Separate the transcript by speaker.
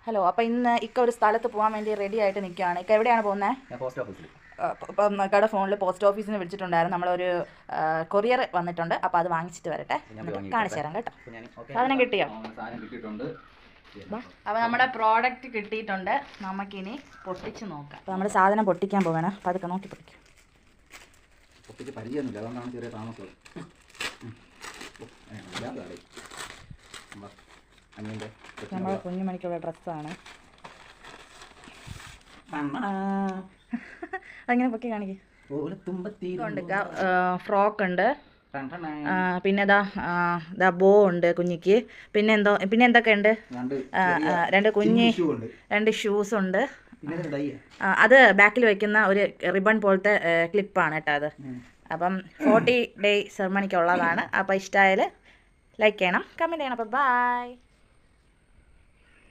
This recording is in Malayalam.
Speaker 1: ഹലോ, അപ്പോൾ ഇന്ന് ഇക്ക ഒരു സ്ഥലത്ത് പോകാൻ വേണ്ടി റെഡി ആയിട്ട് നിൽക്കുകയാണ്. ഇക്ക എവിടെയാണ് പോകുന്നത്?
Speaker 2: പോസ്റ്റ് ഓഫീസിൽ.
Speaker 1: അപ്പം ഇക്കയുടെ ഫോണിൽ പോസ്റ്റ് ഓഫീസിൽ നിന്ന് വിളിച്ചിട്ടുണ്ടായിരുന്നു. നമ്മളൊരു കൊറിയർ വന്നിട്ടുണ്ട്. അപ്പോൾ അത് വാങ്ങിച്ചിട്ട് വരട്ടെ, കാണിച്ചു തരാം കേട്ടോ. സാധനം കിട്ടിയോ? അപ്പോൾ നമ്മുടെ പ്രോഡക്റ്റ് കിട്ടിയിട്ടുണ്ട്. നമുക്കിനി പൊട്ടിച്ച് നോക്കാം. അപ്പോൾ നമ്മുടെ സാധനം പൊട്ടിക്കാൻ പോകണം. അപ്പോൾ അതൊക്കെ നോക്കി പൊട്ടിക്കും.
Speaker 2: പൊട്ടിച്ച് പരിചയമൊന്നുമില്ല, അതുകൊണ്ടാണ് ചെറിയ താമസം.
Speaker 1: നമ്മുടെ കുഞ്ഞുമണിക്കുള്ള ഡ്രസ്സാണ്. അങ്ങനെ പൊക്കി കാണിക്കും. ഫ്രോക്ക് ഉണ്ട്, പിന്നെ ബോ ഉണ്ട് കുഞ്ഞിക്ക്. പിന്നെ എന്തൊക്കെ ഉണ്ട്? രണ്ട് ഷൂസ് ഉണ്ട്. അത് ബാക്കിൽ വയ്ക്കുന്ന ഒരു റിബൺ പോലത്തെ ക്ലിപ്പാണ് കേട്ടോ അത്. അപ്പം 40 ഡേ സെറമണിക്കുള്ളതാണ്. അപ്പോൾ ഇഷ്ടമായാൽ ലൈക്ക് ചെയ്യണം, കമൻറ്റ് ചെയ്യണം. അപ്പോൾ ബൈ.